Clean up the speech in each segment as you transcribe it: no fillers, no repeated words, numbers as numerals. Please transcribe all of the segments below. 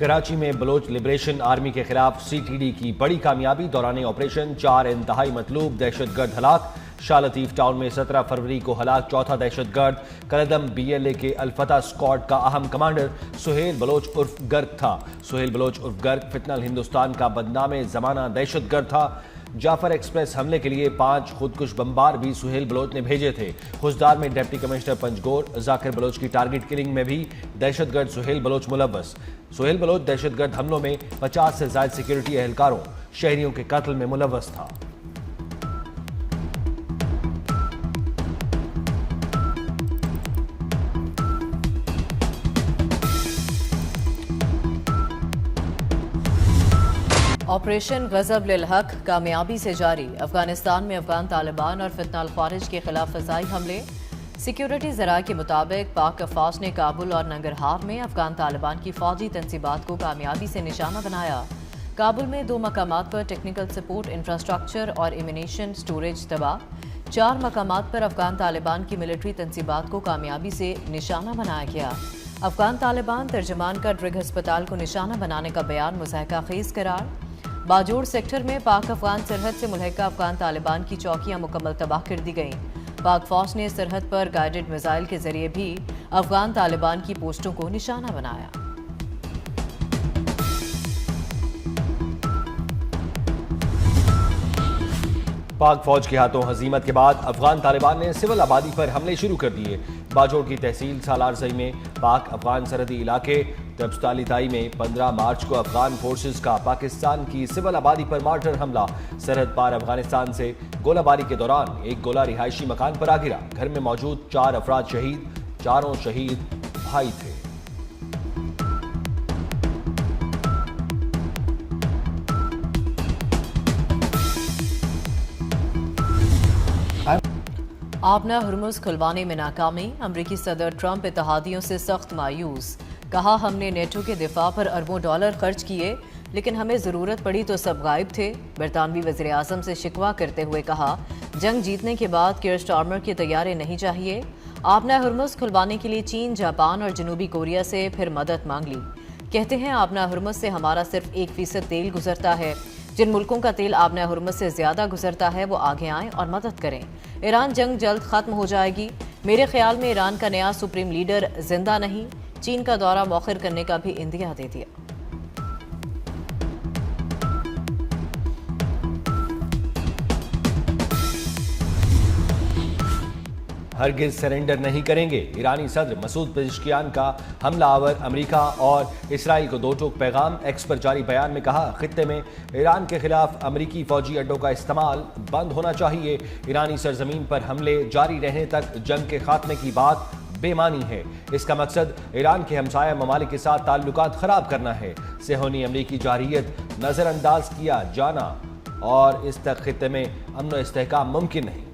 کراچی میں Baloch liberation army کے خلاف سی ٹی ڈی کی بڑی کامیابی دوران آپریشن 4 انتہائی مطلوب دہشت گرد ہلاک۔ شاہ لطیف ٹاؤن میں 17 فروری کو ہلاک چوتھا دہشت گرد کلدم بی ایل اے کے الفتح اسکواڈ کا اہم کمانڈر سہیل بلوچ عرف گرگ تھا۔ سہیل بلوچ عرف گرگ فتنہ الہندوستان کا بدنام زمانہ دہشت گرد تھا۔ جعفر ایکسپریس حملے کے لیے 5 خودکش بمبار بھی سہیل بلوچ نے بھیجے تھے۔ خوزدار میں ڈپٹی کمشنر پنجگور ذاکر بلوچ کی ٹارگٹ کلنگ میں بھی دہشت گرد سہیل بلوچ ملوث۔ سہیل بلوچ دہشت گرد حملوں میں 50 سے زائد سیکیورٹی اہلکاروں شہریوں کے قتل میں ملوث تھا۔ آپریشن غضب للحق کامیابی سے جاری۔ افغانستان میں افغان طالبان اور فتنہ الخوارج کے خلاف فضائی حملے۔ سیکیورٹی ذرائع کے مطابق پاک افواج نے کابل اور ننگرہار میں افغان طالبان کی فوجی تنصیبات کو کامیابی سے نشانہ بنایا۔ کابل میں 2 مقامات پر ٹیکنیکل سپورٹ انفراسٹرکچر اور ایمونیشن سٹوریج تباہ۔ 4 مقامات پر افغان طالبان کی ملٹری تنصیبات کو کامیابی سے نشانہ بنایا گیا۔ افغان طالبان ترجمان کا ڈرگ ہسپتال کو نشانہ بنانے کا بیان مضحکہ خیز قرار۔ باجوڑ سیکٹر میں پاک افغان سرحد سے ملحقہ افغان طالبان کی چوکیاں مکمل تباہ کر دی گئیں۔ پاک فوج نے سرحد پر گائیڈڈ میزائل کے ذریعے بھی افغان طالبان کی پوسٹوں کو نشانہ بنایا۔ پاک فوج کے ہاتھوں ہزیمت کے بعد افغان طالبان نے سول آبادی پر حملے شروع کر دیے۔ باجوڑ کی تحصیل سالارزئی میں پاک افغان سرحدی علاقے تبستالیتائی میں 15 مارچ کو افغان فورسز کا پاکستان کی سول آبادی پر مارٹر حملہ۔ سرحد پار افغانستان سے گولہ باری کے دوران ایک گولہ رہائشی مکان پر آ گرا۔ گھر میں موجود 4 افراد شہید، چاروں شہید بھائی تھے۔ آبنا ہرمز کھلوانے میں ناکامی۔ امریکی صدر ٹرمپ اتحادیوں سے سخت مایوس۔ کہا ہم نے نیٹو کے دفاع پر اربوں ڈالر خرچ کیے لیکن ہمیں ضرورت پڑی تو سب غائب تھے۔ برطانوی وزیر اعظم سے شکوہ کرتے ہوئے کہا جنگ جیتنے کے بعد کیئر سٹارمر کے طیارے نہیں چاہیے۔ آبنا ہرمز کھلوانے کے لیے چین، جاپان اور جنوبی کوریا سے پھر مدد مانگ لی۔ کہتے ہیں آبنا ہرمز سے ہمارا صرف 1% تیل گزرتا ہے۔ جن ملکوں کا تیل آبنا ہرمز سے زیادہ گزرتا ہے وہ آگے آئیں اور مدد کریں۔ ایران جنگ جلد ختم ہو جائے گی۔ میرے خیال میں ایران کا نیا سپریم لیڈر زندہ نہیں۔ چین کا دورہ مؤخر کرنے کا بھی اندیا دے دیا۔ ہرگز سرنڈر نہیں کریں گے۔ ایرانی صدر مسعود پزشکیان کا حملہ آور امریکہ اور اسرائیل کو 2 ٹوک پیغام۔ ایکس پر جاری بیان میں کہا خطے میں ایران کے خلاف امریکی فوجی اڈوں کا استعمال بند ہونا چاہیے۔ ایرانی سرزمین پر حملے جاری رہنے تک جنگ کے خاتمے کی بات بے معنی ہے۔ اس کا مقصد ایران کے ہمسایہ ممالک کے ساتھ تعلقات خراب کرنا ہے۔ صہیونی امریکی جارحیت نظر انداز کیا جانا اور اس تک خطے میں امن و استحکام ممکن نہیں۔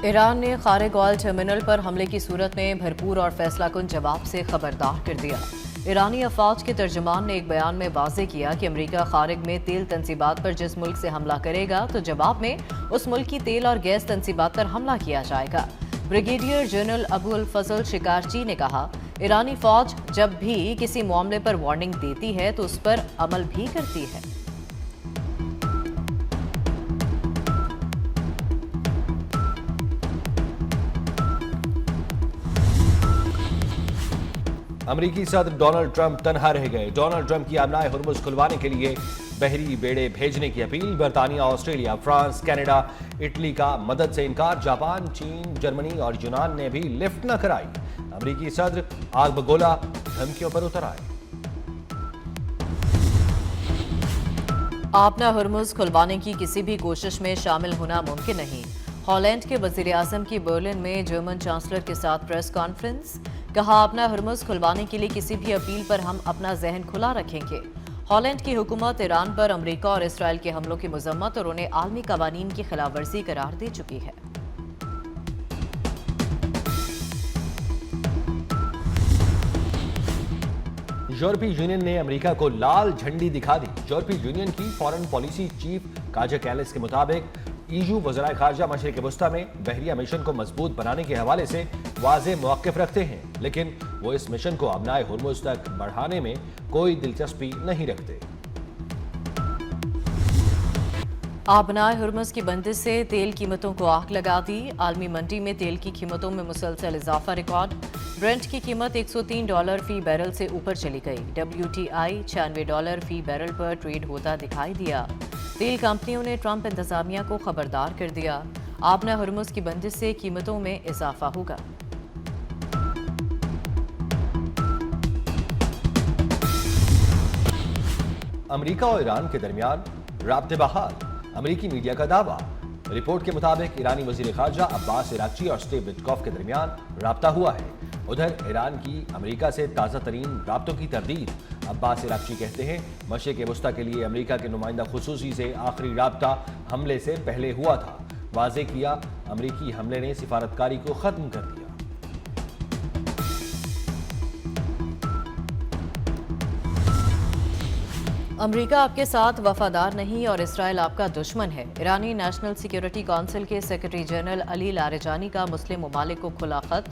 ایران نے خارق آئل ٹرمینل پر حملے کی صورت میں بھرپور اور فیصلہ کن جواب سے خبردار کر دیا۔ ایرانی افواج کے ترجمان نے ایک بیان میں واضح کیا کہ امریکہ خارق میں تیل تنصیبات پر جس ملک سے حملہ کرے گا تو جواب میں اس ملک کی تیل اور گیس تنصیبات پر حملہ کیا جائے گا۔ بریگیڈیئر جنرل ابو الفضل شکارچی نے کہا ایرانی فوج جب بھی کسی معاملے پر وارننگ دیتی ہے تو اس پر عمل بھی کرتی ہے۔ امریکی صدر ڈونلڈ ٹرمپ تنہا رہ گئے۔ ڈونلڈ ٹرمپ کی آبنائے ہرمز کھلوانے کے لیے بحری بیڑے بھیجنے کی اپیل۔ برطانیہ، آسٹریلیا، فرانس، کینیڈا، اٹلی کا مدد سے انکار۔ جاپان، چین، جرمنی اور یونان نے بھی لفٹ نہ کرائی۔ امریکی صدر آگ بگولا دھمکیوں پر اتر آئے۔ آبنا ہرمز کھلوانے کی کسی بھی کوشش میں شامل ہونا ممکن نہیں۔ ہالینڈ کے وزیر اعظم کی برلن میں جرمن چانسلر کے ساتھ پریس کانفرنس۔ کہا آبنا ہرمز کھلوانے کے لیے کسی بھی اپیل پر ہم اپنا ذہن کھلا رکھیں گے۔ ہالینڈ کی حکومت ایران پر امریکہ اور اسرائیل کے حملوں کی مذمت اور انہیں عالمی قوانین کی خلاف ورزی قرار دے چکی ہے۔ یورپی یونین نے امریکہ کو لال جھنڈی دکھا دی۔ یورپی یونین کی فارن پالیسی چیف کاجا کیلس کے مطابق ایو وزرائے خارجہ مشرق وسطی میں بحریہ مشن کو مضبوط بنانے کے حوالے سے واضح موقف رکھتے ہیں، لیکن وہ اس مشن کو ابنائے ہرمز تک بڑھانے میں کوئی دلچسپی نہیں رکھتے۔ آبنائے ہرمز کی بندش سے تیل قیمتوں کو آگ لگا دی۔ عالمی منڈی میں تیل کی قیمتوں میں مسلسل اضافہ ریکارڈ۔ برنٹ کی قیمت $103 فی بیرل سے اوپر چلی گئی۔ WTI $96 فی بیرل پر ٹریڈ ہوتا دکھائی دیا۔ تیل کمپنیوں نے ٹرمپ انتظامیہ کو خبردار کر دیا، آبنائے ہرمز کی بندش سے قیمتوں میں اضافہ ہوگا۔ امریکہ اور ایران کے درمیان رابطے بحال، امریکی میڈیا کا دعویٰ۔ رپورٹ کے مطابق ایرانی وزیر خارجہ عباس عراقچی اور سٹیو وٹکوف کے درمیان رابطہ ہوا ہے۔ ادھر ایران کی امریکہ سے تازہ ترین رابطوں کی تردید۔ عباس عراقچی کہتے ہیں مشرق وسطیٰ کے لیے امریکہ کے نمائندہ خصوصی سے آخری رابطہ حملے سے پہلے ہوا تھا۔ واضح کیا امریکی حملے نے سفارتکاری کو ختم کر دیا۔ امریکہ آپ کے ساتھ وفادار نہیں اور اسرائیل آپ کا دشمن ہے۔ ایرانی نیشنل سیکیورٹی کونسل کے سیکرٹری جنرل علی لاریجانی کا مسلم ممالک کو کھلا خط۔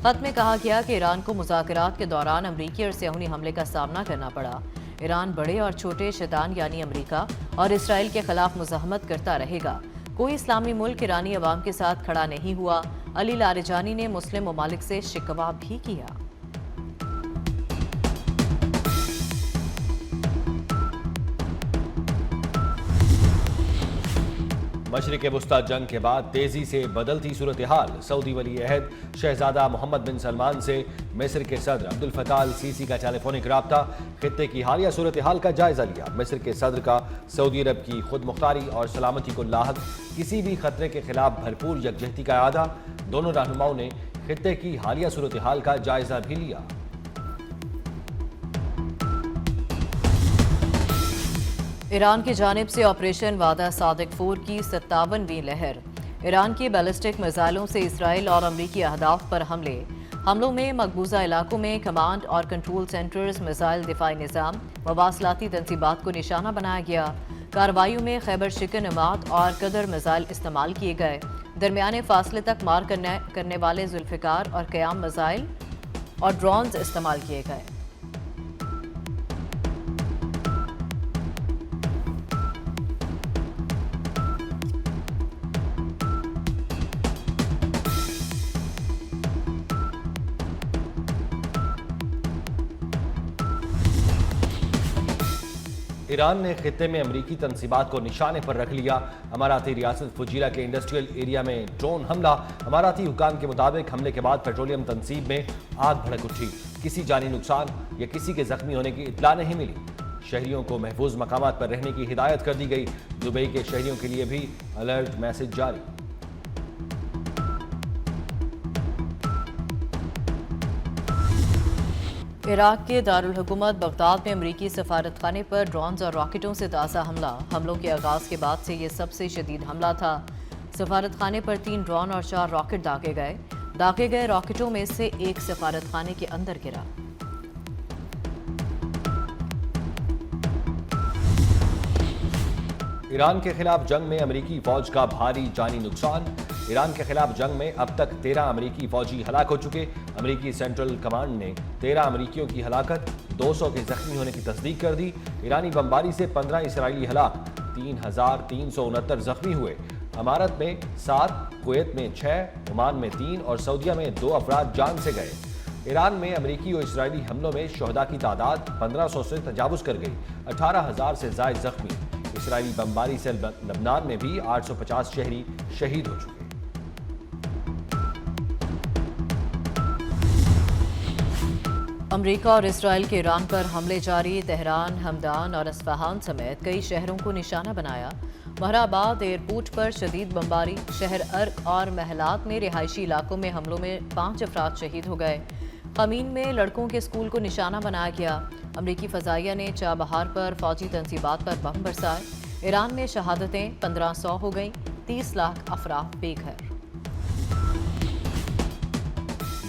خط میں کہا گیا کہ ایران کو مذاکرات کے دوران امریکی اور صہیونی حملے کا سامنا کرنا پڑا۔ ایران بڑے اور چھوٹے شیطان یعنی امریکہ اور اسرائیل کے خلاف مزاحمت کرتا رہے گا۔ کوئی اسلامی ملک ایرانی عوام کے ساتھ کھڑا نہیں ہوا۔ علی لاریجانی نے مسلم ممالک سے شکوہ بھی کیا۔ مشرق وسطیٰ جنگ کے بعد تیزی سے بدلتی صورتحال۔ سعودی ولی عہد شہزادہ محمد بن سلمان سے مصر کے صدر عبد الفتاح السیسی کا ٹیلی فونک رابطہ، خطے کی حالیہ صورتحال کا جائزہ لیا۔ مصر کے صدر کا سعودی عرب کی خود مختاری اور سلامتی کو لاحق کسی بھی خطرے کے خلاف بھرپور یکجہتی کا اعادہ۔ دونوں رہنماؤں نے خطے کی حالیہ صورتحال کا جائزہ بھی لیا۔ ایران کی جانب سے آپریشن وعدہ صادق 4 کی 57ویں لہر۔ ایران کی بیلسٹک میزائلوں سے اسرائیل اور امریکی اہداف پر حملوں میں مقبوضہ علاقوں میں کمانڈ اور کنٹرول سینٹرز، میزائل دفاعی نظام، مواصلاتی تنصیبات کو نشانہ بنایا گیا۔ کارروائیوں میں خیبر شکن نمات اور قدر میزائل استعمال کیے گئے۔ درمیانے فاصلے تک مار کرنے والے ذوالفقار اور قیام میزائل اور ڈرونز استعمال کیے گئے۔ ایران نے خطے میں امریکی تنصیبات کو نشانے پر رکھ لیا۔ اماراتی ریاست فجیرہ کے انڈسٹریل ایریا میں ڈرون حملہ۔ اماراتی حکام کے مطابق حملے کے بعد پیٹرولیم تنصیب میں آگ بھڑک اٹھی۔ کسی جانی نقصان یا کسی کے زخمی ہونے کی اطلاع نہیں ملی۔ شہریوں کو محفوظ مقامات پر رہنے کی ہدایت کر دی گئی۔ دبئی کے شہریوں کے لیے بھی الرٹ میسج جاری۔ عراق کے دارالحکومت بغداد میں امریکی سفارت خانے پر ڈرونز اور راکٹوں سے تازہ حملہ۔ حملوں کے آغاز کے بعد سے یہ سب سے شدید حملہ تھا۔ سفارت خانے پر 3 ڈرون اور 4 راکٹ داغے گئے راکٹوں میں سے ایک سفارت خانے کے اندر گرا۔ ایران کے خلاف جنگ میں امریکی فوج کا بھاری جانی نقصان۔ ایران کے خلاف جنگ میں اب تک 13 امریکی فوجی ہلاک ہو چکے۔ امریکی سینٹرل کمانڈ نے 13 امریکیوں کی ہلاکت، 200 کے زخمی ہونے کی تصدیق کر دی۔ ایرانی بمباری سے 15 اسرائیلی ہلاک، 3369 زخمی ہوئے۔ امارات میں 7، کویت میں 6، عمان میں 3 اور سعودیہ میں 2 افراد جان سے گئے۔ ایران میں امریکی اور اسرائیلی حملوں میں شہداء کی تعداد 1500 سے تجاوز کر گئی، 18,000 سے زائد زخمی۔ اسرائیلی بمباری سے لبنان میں بھی 850 شہری شہید ہو چکے۔ امریکہ اور اسرائیل کے ایران پر حملے جاری۔ تہران، ہمدان اور اصفہان سمیت کئی شہروں کو نشانہ بنایا۔ مہرآباد ایئرپورٹ پر شدید بمباری۔ شہر ارق اور محلات میں رہائشی علاقوں میں حملوں میں 5 افراد شہید ہو گئے۔ قمین میں لڑکوں کے اسکول کو نشانہ بنایا گیا۔ امریکی فضائیہ نے چابہار پر فوجی تنصیبات پر بم برسائے۔ ایران میں شہادتیں 1500 ہو گئیں، 30 لاکھ افراد بے گھر۔